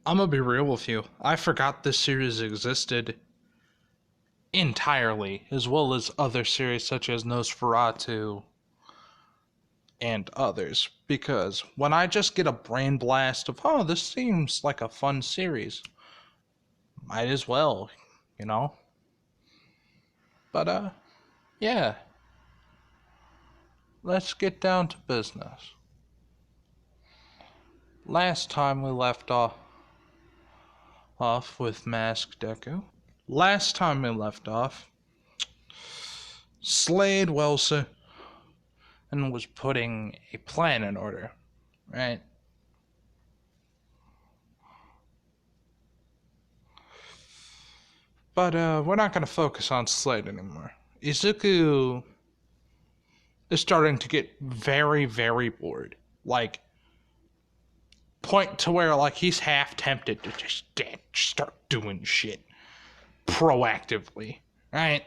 I'm gonna be real with you. I forgot this series existed entirely, as well as other series such as Nosferatu and others. Because when I just get a brain blast of, oh, this seems like a fun series, might as well, you know? But, yeah. Let's get down to business. Last time we left off with Mask Deku. Last time we left off, Slade Wilson and was putting a plan in order, right? But we're not going to focus on Slade anymore. Izuku is starting to get very, very bored. Like, point to where, like, he's half tempted to just start doing shit proactively, right?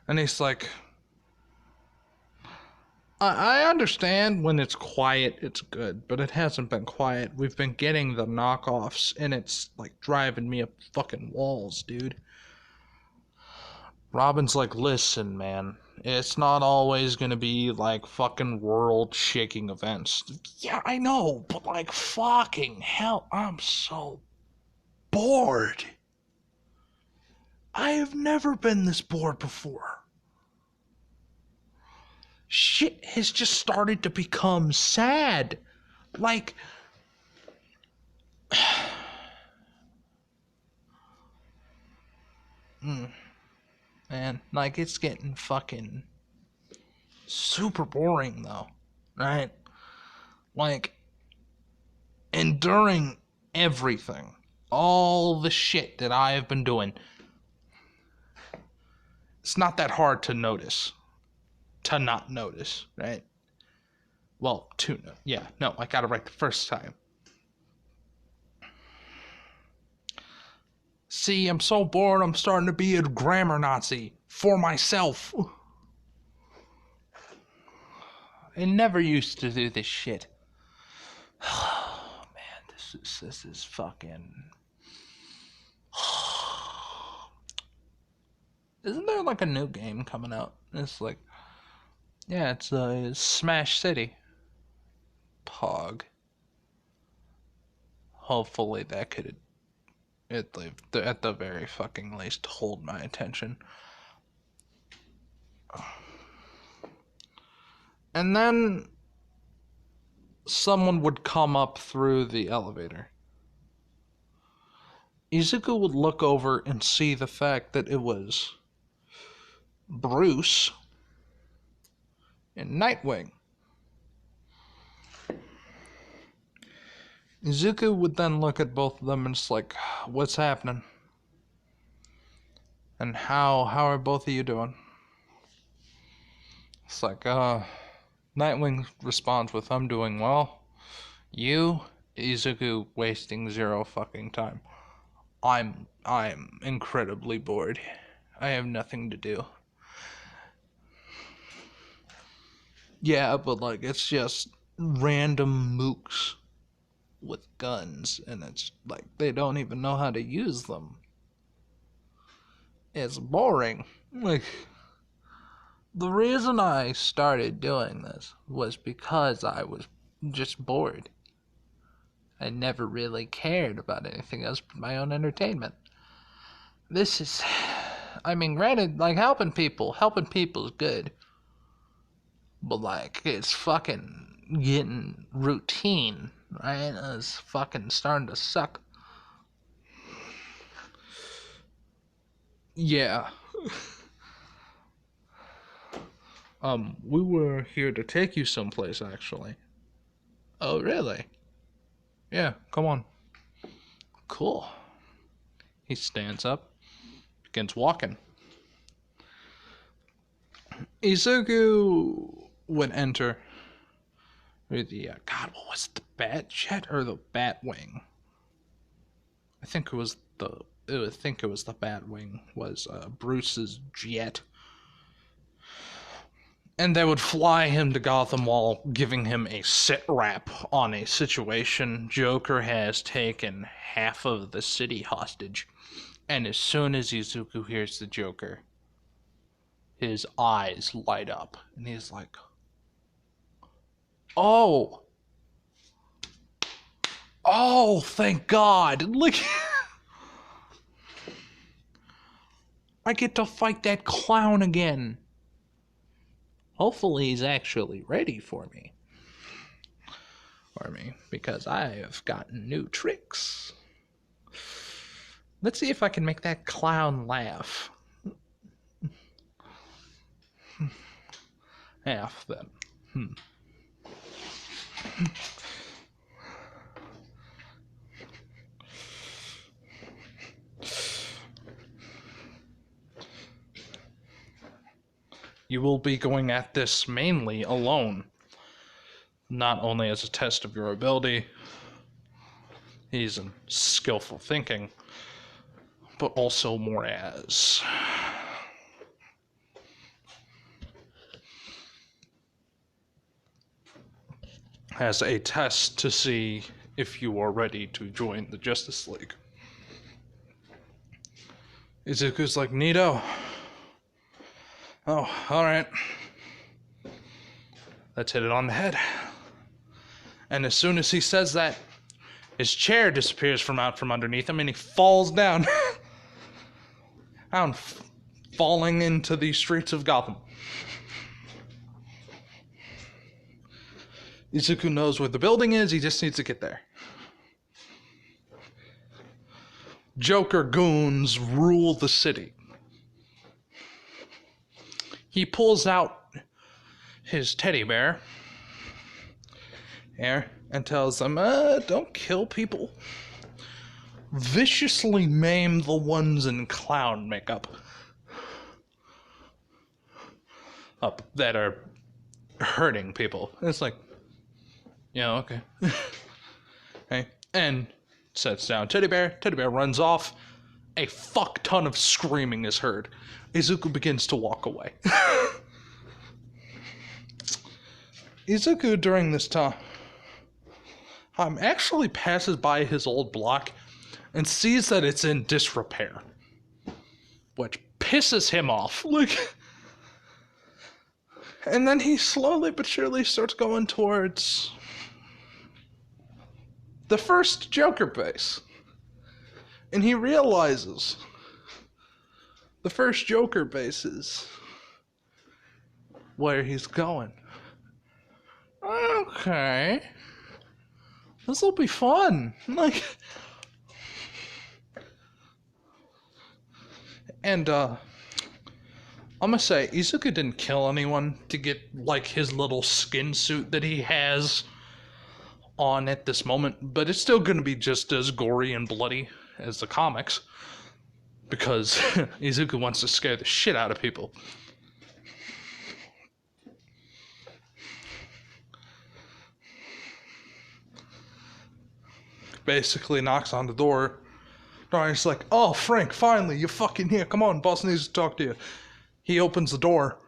And he's like, I understand when it's quiet, it's good, but it hasn't been quiet. We've been getting the knockoffs, and it's, like, driving me up fucking walls, dude. Robin's like, listen, man, it's not always gonna be, like, fucking world-shaking events. Yeah, I know, but, like, fucking hell, I'm so bored. I have never been this bored before. Shit has just started to become sad. Like, man, like, it's getting fucking super boring, though, right? Like, enduring everything, all the shit that I have been doing, it's not that hard to notice, to not notice, right? Well, I got it right the first time. See, I'm so bored, I'm starting to be a grammar Nazi for myself. I never used to do this shit. Oh, man, this is fucking... Isn't there, like, a new game coming out? It's like... Yeah, it's Smash City. Pog. Hopefully that could... at the very fucking least hold my attention. And then someone would come up through the elevator. Izuku would look over and see the fact that it was Bruce and Nightwing. Izuku would then look at both of them and just like, what's happening? And how are both of you doing? It's like, Nightwing responds with, I'm doing well. You, Izuku, wasting zero fucking time. I'm incredibly bored. I have nothing to do. Yeah, but like, it's just random mooks with guns, and it's like, they don't even know how to use them. It's boring. Like, the reason I started doing this was because I was just bored. I never really cared about anything else but my own entertainment. This is, I mean, granted, like, helping people is good. But, like, it's fucking getting routine, right? It's fucking starting to suck. Yeah. We were here to take you someplace, actually. Oh, really? Yeah, come on. Cool. He stands up, begins walking. Izuku would enter with the, God, what was it, the bat jet or the bat wing? I think it was the bat wing was Bruce's jet. And they would fly him to Gotham while giving him a sit rep on a situation. Joker has taken half of the city hostage. And as soon as Izuku hears the Joker, his eyes light up. And he's like, oh, thank God. Like, I get to fight that clown again. Hopefully he's actually ready for me. Because I have gotten new tricks. Let's see if I can make that clown laugh. Half then. You will be going at this mainly alone. Not only as a test of your ability, ease and skillful thinking, but also more as a test to see if you are ready to join the Justice League. Izuku's like, neato. Oh, alright. Let's hit it on the head. And as soon as he says that, his chair disappears from underneath him and he falls down. Falling into the streets of Gotham. Izuku knows where the building is, he just needs to get there. Joker goons rule the city. He pulls out his teddy bear here and tells them, don't kill people. Viciously maim the ones in clown makeup that are hurting people. It's like, yeah, okay. Okay. And sets down teddy bear. Teddy bear runs off. A fuck ton of screaming is heard. Izuku begins to walk away. Izuku, during this time, actually passes by his old block and sees that it's in disrepair, which pisses him off. And then he slowly but surely starts going towards the first Joker base. And he realizes the first Joker base is where he's going. Okay. This'll be fun. And I'm gonna say, Izuku didn't kill anyone to get, his little skin suit that he has on at this moment, but it's still gonna be just as gory and bloody as the comics, because Izuku wants to scare the shit out of people. Basically knocks on the door. He's like, oh, Frank, finally, you're fucking here. Come on, boss needs to talk to you. He opens the door.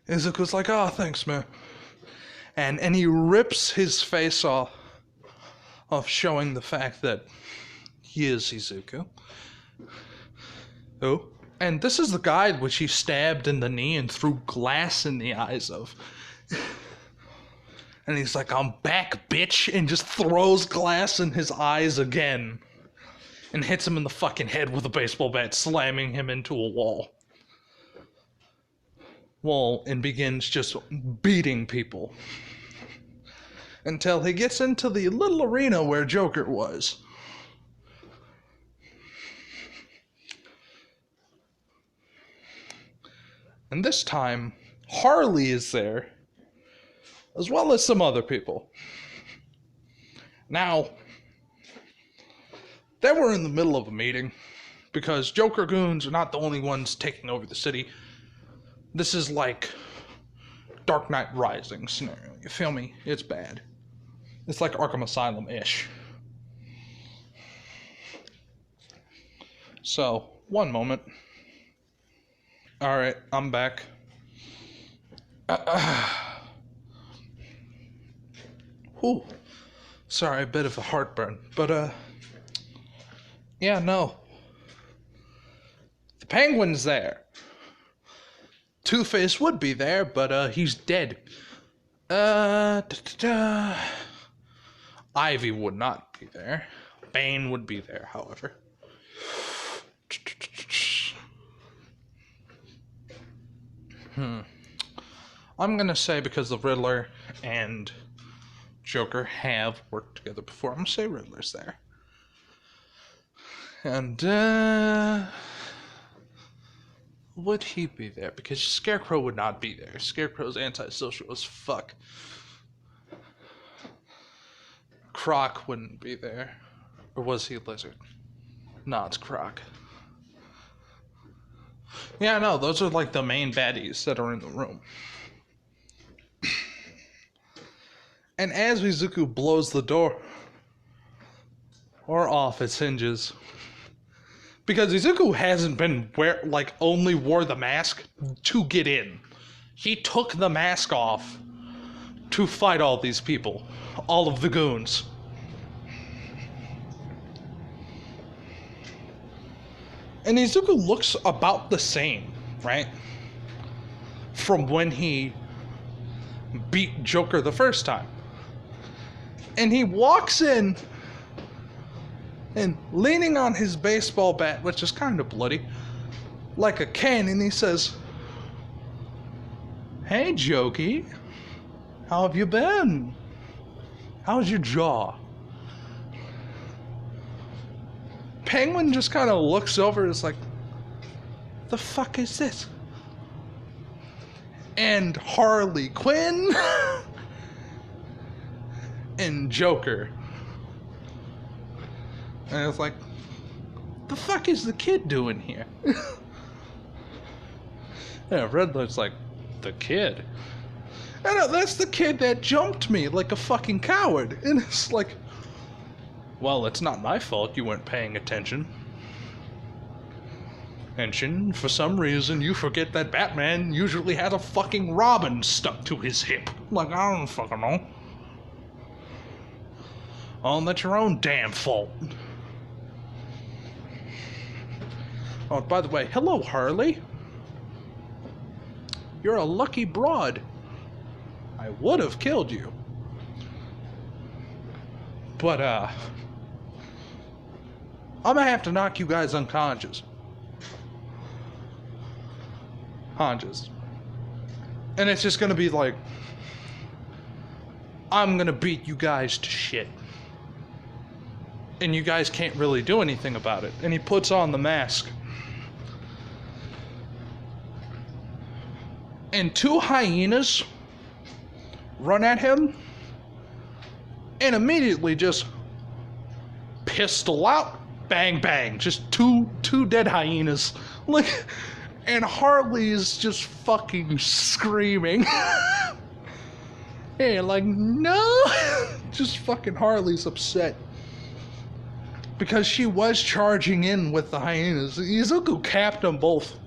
Izuku's like, oh, thanks, man. And he rips his face off, showing the fact that he is Izuku. Oh. And this is the guy which he stabbed in the knee and threw glass in the eyes of. And he's like, I'm back, bitch, and just throws glass in his eyes again. And hits him in the fucking head with a baseball bat, slamming him into a wall. And begins just beating people. Until he gets into the little arena where Joker was. And this time, Harley is there, as well as some other people. Now, they were in the middle of a meeting, because Joker goons are not the only ones taking over the city. This is like Dark Knight Rising scenario. You feel me? It's bad. It's like Arkham Asylum-ish. So, one moment. Alright, I'm back. Whew. Sorry, a bit of a heartburn. But, yeah, no. The Penguin's there. Two-Face would be there, but, he's dead. Ivy would not be there. Bane would be there, however. I'm gonna say because the Riddler and Joker have worked together before, I'm gonna say Riddler's there. And, would he be there? Because Scarecrow would not be there. Scarecrow's antisocial as fuck. Croc wouldn't be there. Or was he Lizard? No, it's Croc. Yeah, no, those are like the main baddies that are in the room. And as Izuku blows the door off its hinges, because Izuku hasn't been only wore the mask to get in. He took the mask off to fight all these people, all of the goons. And Izuku looks about the same, right? From when he beat Joker the first time. And he walks in and leaning on his baseball bat, which is kind of bloody, like a cane, and he says, "Hey, Jokey, how have you been? How's your jaw?" Penguin just kind of looks over and is like, "The fuck is this?" And Harley Quinn and Joker. And it's like, the fuck is the kid doing here? Yeah, Riddler's like, the kid? I know, that's the kid that jumped me like a fucking coward. And it's like, well, it's not my fault you weren't paying attention. And for some reason, you forget that Batman usually has a fucking robin stuck to his hip. Like, I don't fucking know. Oh, that's your own damn fault. Oh, by the way, hello, Harley. You're a lucky broad. I would have killed you. But, I'm gonna have to knock you guys unconscious. Conscious. And it's just gonna be like, I'm gonna beat you guys to shit. And you guys can't really do anything about it. And he puts on the mask. And two hyenas run at him and immediately just pistol out, bang bang, just two dead hyenas. Like, and Harley's just fucking screaming. Hey, like, no. Just fucking Harley's upset because she was charging in with the hyenas. Izuku capped them both.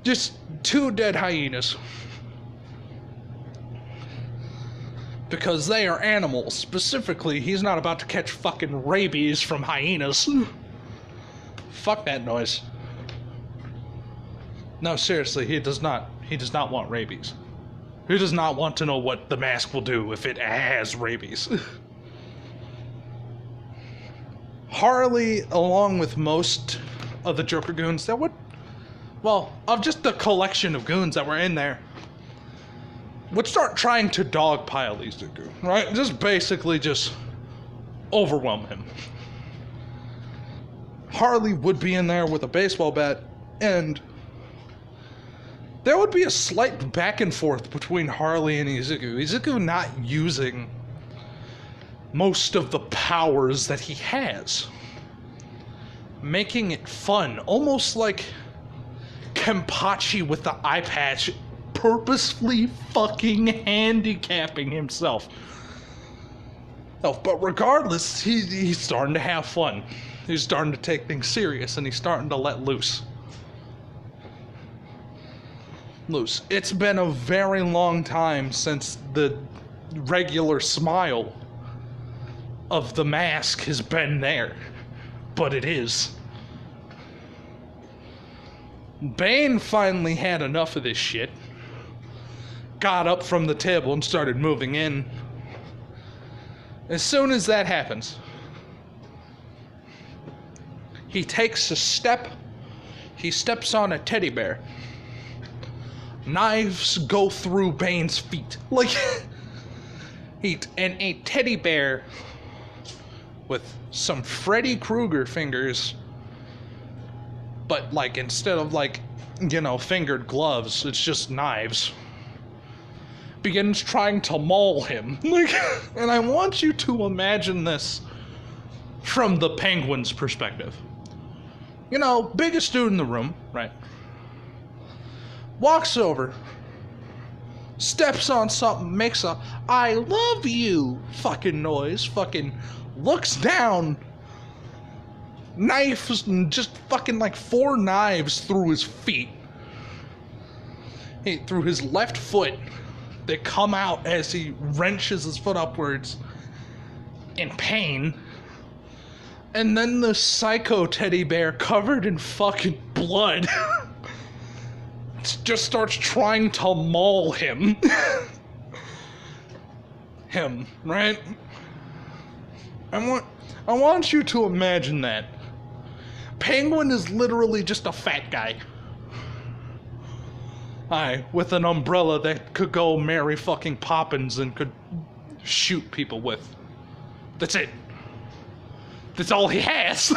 Just two dead hyenas. Because they are animals. Specifically, he's not about to catch fucking rabies from hyenas. Fuck that noise. No, seriously, he does not want rabies. He does not want to know what the mask will do if it has rabies. Harley, along with most of the Joker goons that would, well, of just the collection of goons that were in there, would start trying to dogpile Izuku, right? Just basically just overwhelm him. Harley would be in there with a baseball bat, and there would be a slight back and forth between Harley and Izuku. Izuku not using most of the powers that he has, making it fun, almost like Kenpachi with the eye patch, purposefully fucking handicapping himself. Oh, but regardless, he's starting to have fun. He's starting to take things serious, and he's starting to let loose. loose. It's been a very long time since the regular smile of the mask has been there. But it is. Bane finally had enough of this shit. Got up from the table and started moving in. As soon as that happens, he takes a step. He steps on a teddy bear. Knives go through Bane's feet. Like, and a teddy bear with some Freddy Krueger fingers, but like instead of like, you know, fingered gloves, it's just knives, begins trying to maul him. Like, and I want you to imagine this from the Penguin's perspective. You know, biggest dude in the room, right? Walks over, steps on something, makes a "I love you" fucking noise, fucking looks down, knives, and just fucking like 4 knives through his feet. Through his left foot. They come out as he wrenches his foot upwards in pain. And then the psycho teddy bear covered in fucking blood just starts trying to maul him. Right? I want you to imagine that. Penguin is literally just a fat guy. With an umbrella that could go Mary fucking Poppins and could shoot people with. That's it. That's all he has.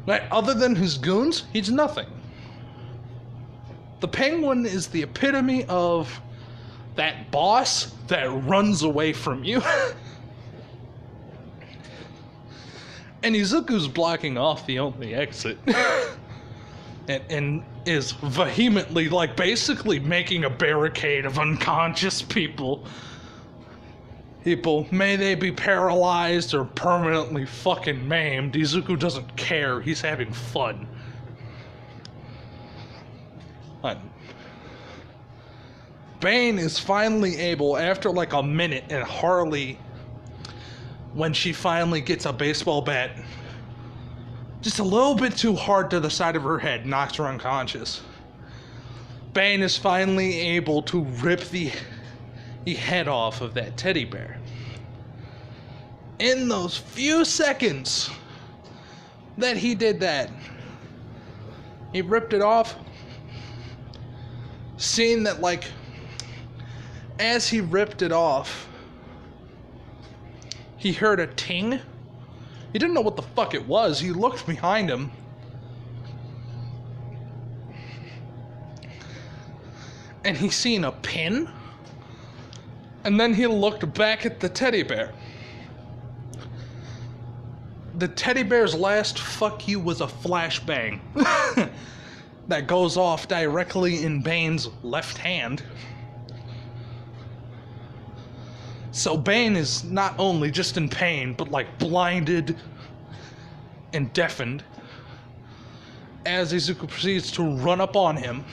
Right? Other than his goons, he's nothing. The Penguin is the epitome of that boss that runs away from you. And Izuku's blocking off the only exit. and is vehemently, like, basically making a barricade of unconscious people. May they be paralyzed or permanently fucking maimed. Izuku doesn't care. He's having fun. Bane is finally able, after like a minute, and Harley, when she finally gets a baseball bat just a little bit too hard to the side of her head, knocks her unconscious. Bane is finally able to rip the head off of that teddy bear. In those few seconds that he did that, he ripped it off, seeing that, like, as he ripped it off, he heard a ting. He didn't know what the fuck it was. He looked behind him. And he seen a pin. And then he looked back at the teddy bear. The teddy bear's last fuck you was a flashbang that goes off directly in Bane's left hand. So Bane is not only just in pain, but like blinded and deafened as Izuku proceeds to run up on him.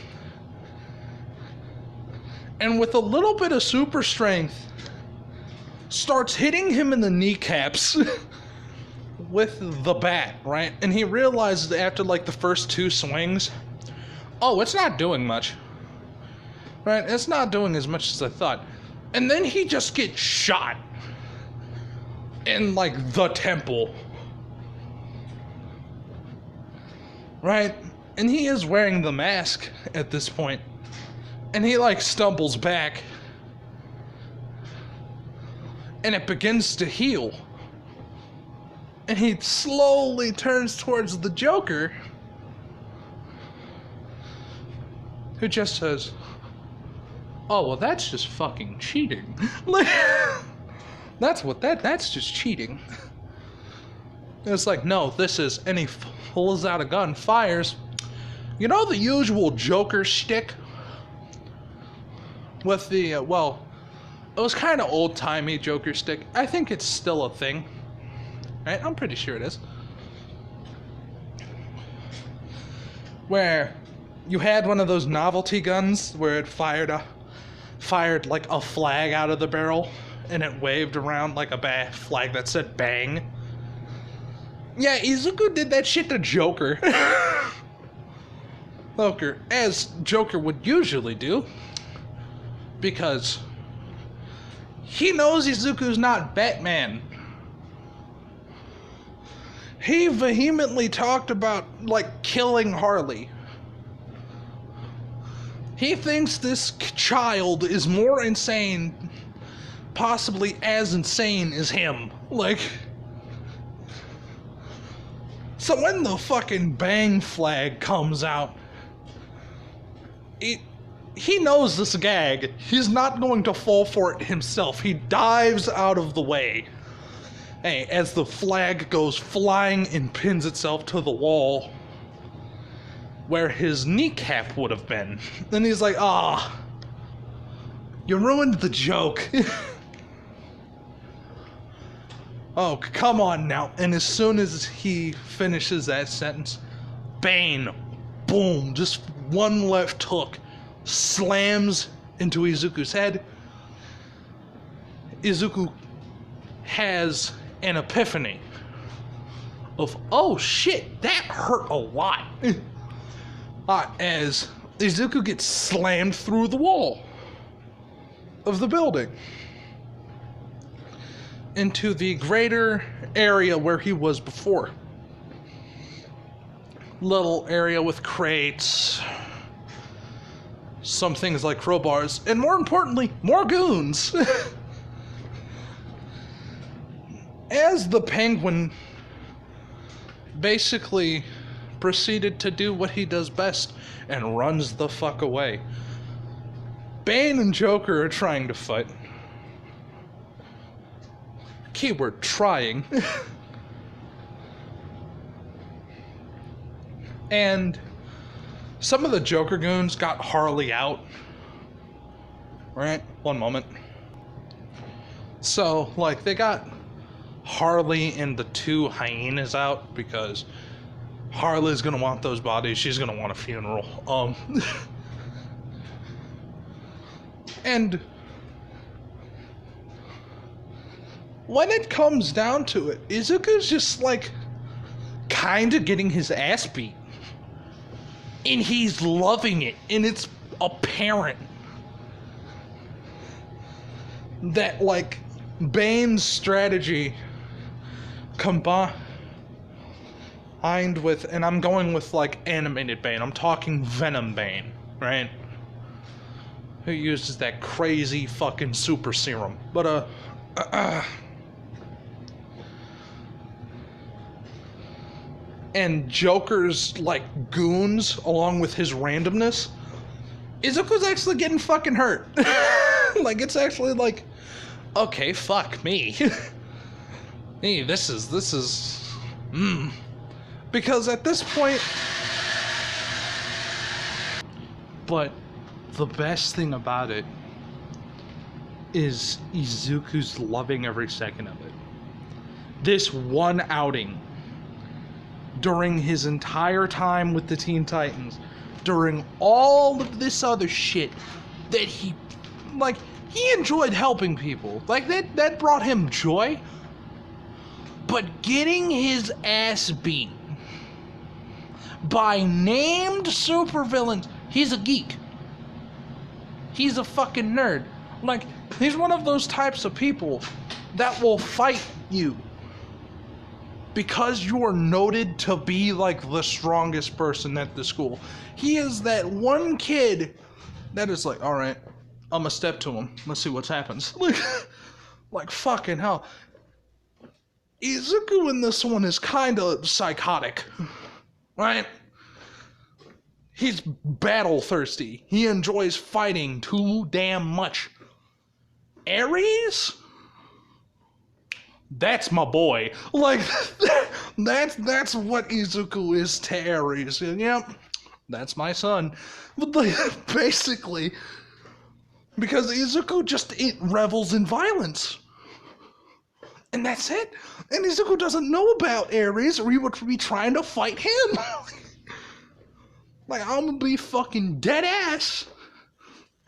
And with a little bit of super strength, starts hitting him in the kneecaps with the bat, right? And he realizes after like the first 2 swings, oh, it's not doing much. Right? It's not doing as much as I thought. And then he just gets shot in, like, the temple. Right? And he is wearing the mask at this point. And he, like, stumbles back. And it begins to heal. And he slowly turns towards the Joker, who just says, oh, well, that's just fucking cheating. Like, that's just cheating. It's like, no, this is, and he pulls out a gun, fires. You know the usual Joker shtick? With the, well, it was kind of old-timey Joker stick. I think it's still a thing. Right? I'm pretty sure it is. Where you had one of those novelty guns where it fired like a flag out of the barrel and it waved around like a flag that said bang. Yeah, Izuku did that shit to Joker. Joker, as Joker would usually do, because he knows Izuku's not Batman. He vehemently talked about, like, killing Harley. He thinks this child is more insane, possibly as insane as him. Like, so when the fucking bang flag comes out, he knows this gag. He's not going to fall for it himself. He dives out of the way. Hey, as the flag goes flying and pins itself to the wall where his kneecap would have been. Then he's like, you ruined the joke. Oh, come on now. And as soon as he finishes that sentence, Bane, boom, just one left hook, slams into Izuku's head. Izuku has an epiphany of, oh shit, that hurt a lot. As Izuku gets slammed through the wall of the building into the greater area where he was before. Little area with crates, some things like crowbars, and more importantly, more goons. As the Penguin basically proceeded to do what he does best and runs the fuck away, Bane and Joker are trying to fight. Keyword trying. And some of the Joker goons got Harley out. Right? One moment. So, like, they got Harley and the two hyenas out because Harley's gonna want those bodies. She's gonna want a funeral. And when it comes down to it, Izuku's just like kind of getting his ass beat. And he's loving it. And it's apparent that, like, Bane's strategy combined with, and I'm going with, like, animated Bane. I'm talking Venom Bane, right? Who uses that crazy fucking super serum. But, and Joker's, like, goons, along with his randomness, Izuku's actually getting fucking hurt. Like, it's actually like, okay, fuck me. Hey, this is, because at this point, but the best thing about it is Izuku's loving every second of it. This one outing, during his entire time with the Teen Titans, during all of this other shit that he enjoyed helping people. Like, that brought him joy. But getting his ass beat by named supervillains, he's a geek. He's a fucking nerd. Like, he's one of those types of people that will fight you because you are noted to be, like, the strongest person at the school. He is that one kid that is like, alright, I'm gonna step to him. Let's see what happens. Like fucking hell. Izuku in this one is kind of psychotic, right? He's battle thirsty. He enjoys fighting too damn much. Ares? That's my boy. Like, that's what Izuku is to Ares. And yep, that's my son. But like, basically, because Izuku revels in violence. And that's it. And Izuku doesn't know about Ares, or he would be trying to fight him. Like, I'm gonna be fucking dead ass.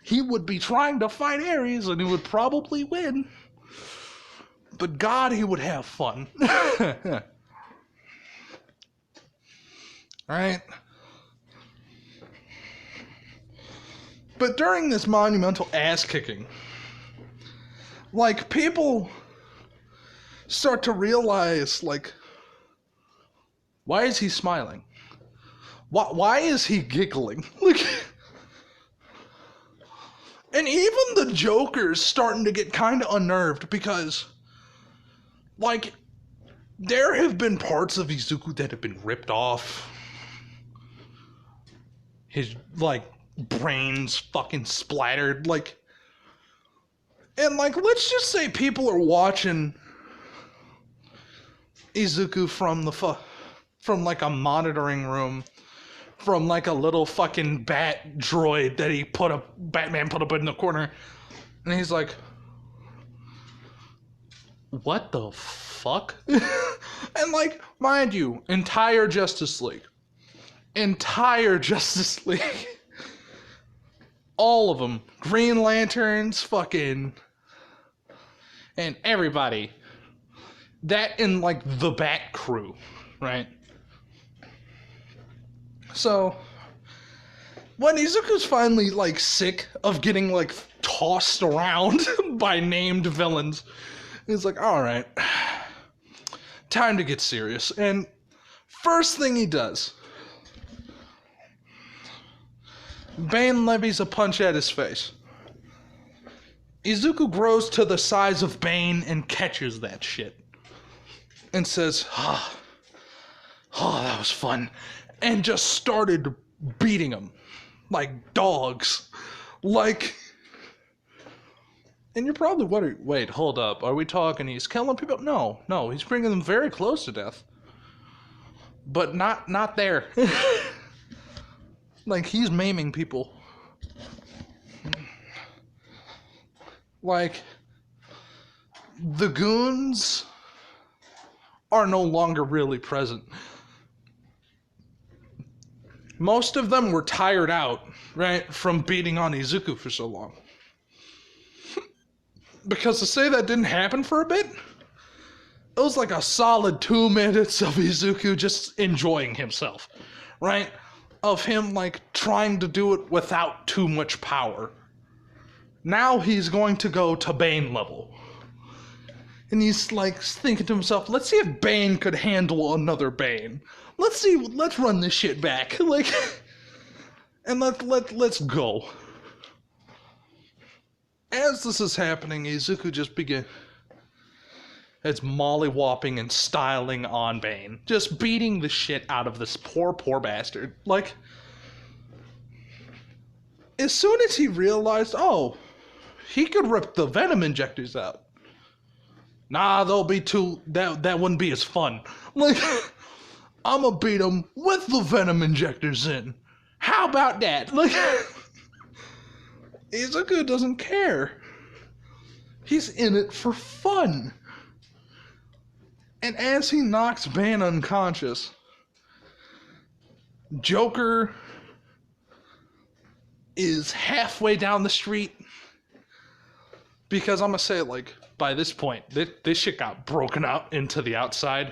He would be trying to fight Ares and he would probably win. But God, he would have fun. Right? But during this monumental ass kicking, like, people start to realize, like, why is he smiling? Why is he giggling? Like, and even the Joker's starting to get kind of unnerved because, like, there have been parts of Izuku that have been ripped off. His, like, brains fucking splattered. Like, and, like, let's just say people are watching Izuku from like a monitoring room, from like a little fucking bat droid that Batman put up in the corner, and he's like, what the fuck? And, like, mind you, entire Justice League, all of them, Green Lanterns, fucking, and everybody, that and, like, the Bat crew, right? So, when Izuku's finally, like, sick of getting, like, tossed around by named villains, he's like, alright, time to get serious. And first thing he does, Bane levies a punch at his face. Izuku grows to the size of Bane and catches that shit. And says, oh, that was fun. And just started beating him like dogs. Like, and you're probably wondering, wait, hold up, are we talking he's killing people? No, he's bringing them very close to death. But not there. Like, he's maiming people. Like, the goons are no longer really present. Most of them were tired out, right, from beating on Izuku for so long. Because to say that didn't happen for a bit, it was like a solid 2 minutes of Izuku just enjoying himself, right? Of him, like, trying to do it without too much power. Now he's going to go to Bane level. And he's, like, thinking to himself, let's see if Bane could handle another Bane. Let's run this shit back. Like, and let's go. As this is happening, Izuku just it's molly-whopping and styling on Bane. Just beating the shit out of this poor bastard. Like, as soon as he realized, oh, he could rip the venom injectors out. Nah, that wouldn't be as fun. Like, I'ma beat him with the venom injectors in. How about that? Like, Izuku doesn't care. He's in it for fun. And as he knocks Bane unconscious, Joker is halfway down the street. Because I'm gonna say, like, by this point, this shit got broken out into the outside.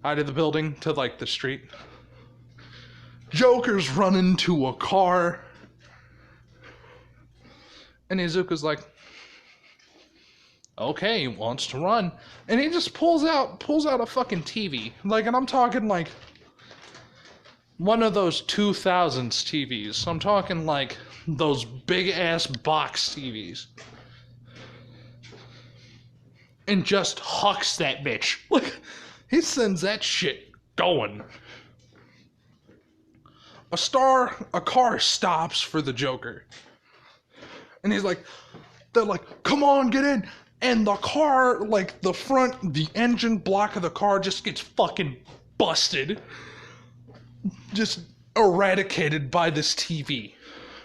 Out of the building to, like, the street. Joker's running to a car. And Izuku's like, okay, he wants to run. And he just pulls out a fucking TV. Like, and I'm talking, like, one of those 2000s TVs. I'm talking, like, those big-ass box TVs. And just hucks that bitch. Like, he sends that shit going. A car stops for the Joker. And they're like, come on, get in. And the car, like, the engine block of the car just gets fucking busted. Just eradicated by this TV,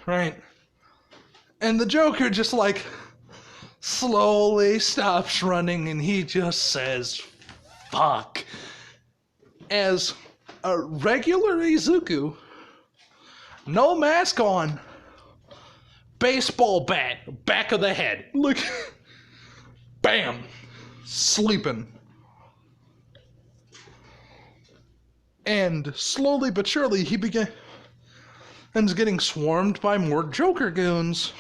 right? And the Joker just, like, slowly stops running and he just says, fuck. As a regular Izuku No mask on. Baseball bat, back of the head. Look. Bam. Sleeping. And slowly but surely he begins getting swarmed by more Joker goons.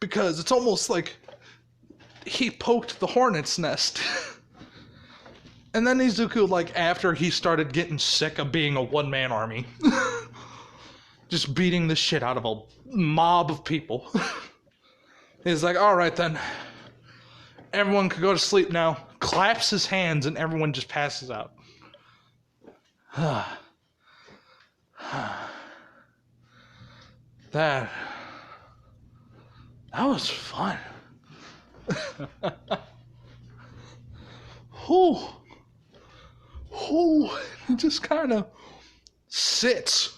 Because it's almost like he poked the hornet's nest. And then Izuku, like, after he started getting sick of being a one-man army, just beating the shit out of a mob of people, he's like, alright then, everyone can go to sleep now. Claps his hands and everyone just passes out. That was fun. He just kind of sits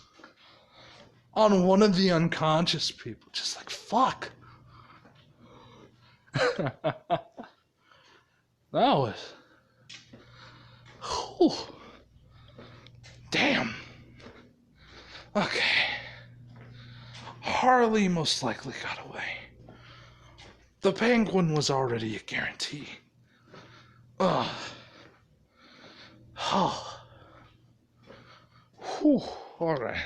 on one of the unconscious people, just like, fuck. That was... Damn. Okay. Harley most likely got away. The penguin was already a guarantee. Ugh. Oh. Whew. Alright.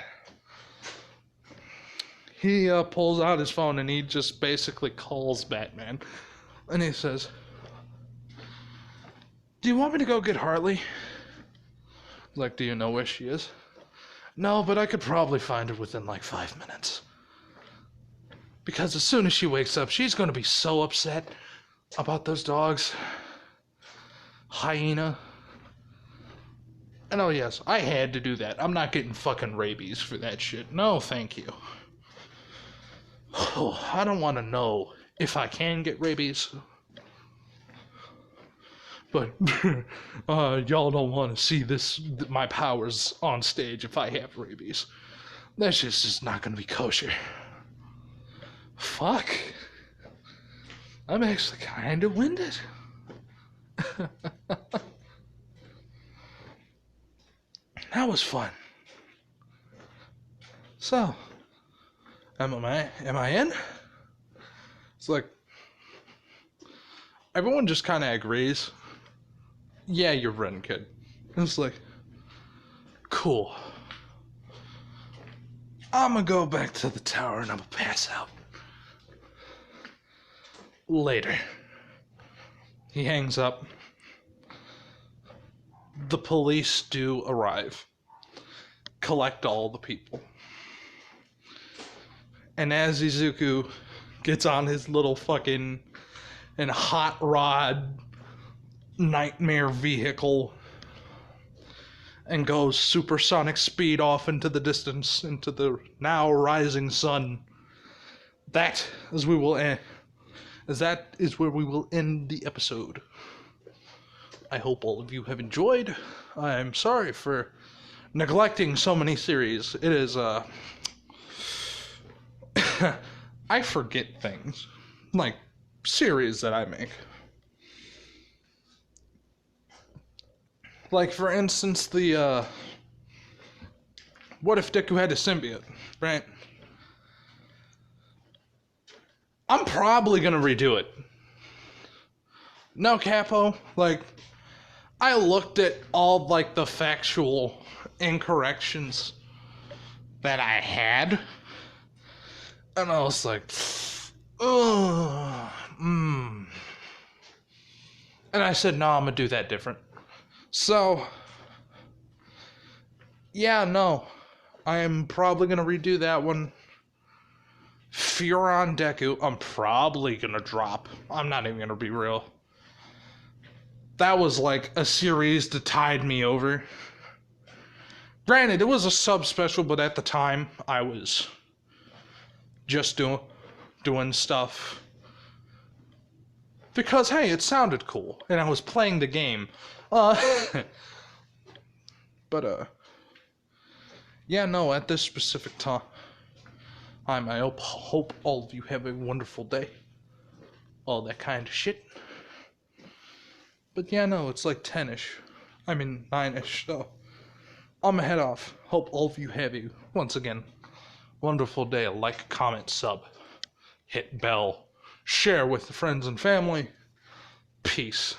He pulls out his phone and he just basically calls Batman. And he says, do you want me to go get Harley? Like, do you know where she is? No, but I could probably find her within like 5 minutes. Because as soon as she wakes up, she's going to be so upset about those dogs. Hyena. And oh yes, I had to do that. I'm not getting fucking rabies for that shit. No, thank you. Oh, I don't want to know if I can get rabies. But y'all don't want to see my powers on stage if I have rabies. That's just not going to be kosher. Fuck. I'm actually kind of winded. That was fun. So, am I in? It's like, everyone just kind of agrees. Yeah, you're in, kid. It's like, cool. I'm gonna go back to the tower and I'm gonna pass out. Later. He hangs up. The police do arrive. Collect all the people. And as Izuku gets on his little fucking hot rod nightmare vehicle and goes supersonic speed off into the distance, into the now rising sun, that is where we will end the episode. I hope all of you have enjoyed. I'm sorry for neglecting so many series. It is I forget things, like series that I make. Like, for instance, the What If Deku Had a Symbiote, right? I'm probably gonna redo it. No capo, like, I looked at all, like, the factual incorrections that I had, and I was like, And I said, no, I'm gonna do that different. So, yeah, no, I am probably gonna redo that one. Furon Deku, I'm probably gonna drop. I'm not even gonna be real. That was like a series that tied me over. Granted, it was a sub-special, but at the time, I was just doing stuff. Because, hey, it sounded cool, and I was playing the game. Yeah, no, at this specific time, I hope all of you have a wonderful day. All that kind of shit. But yeah, no, it's like 10-ish. I mean, 9-ish, so I'm gonna head off. Hope all of you have a, once again, wonderful day. Like, comment, sub, hit bell, share with the friends and family. Peace.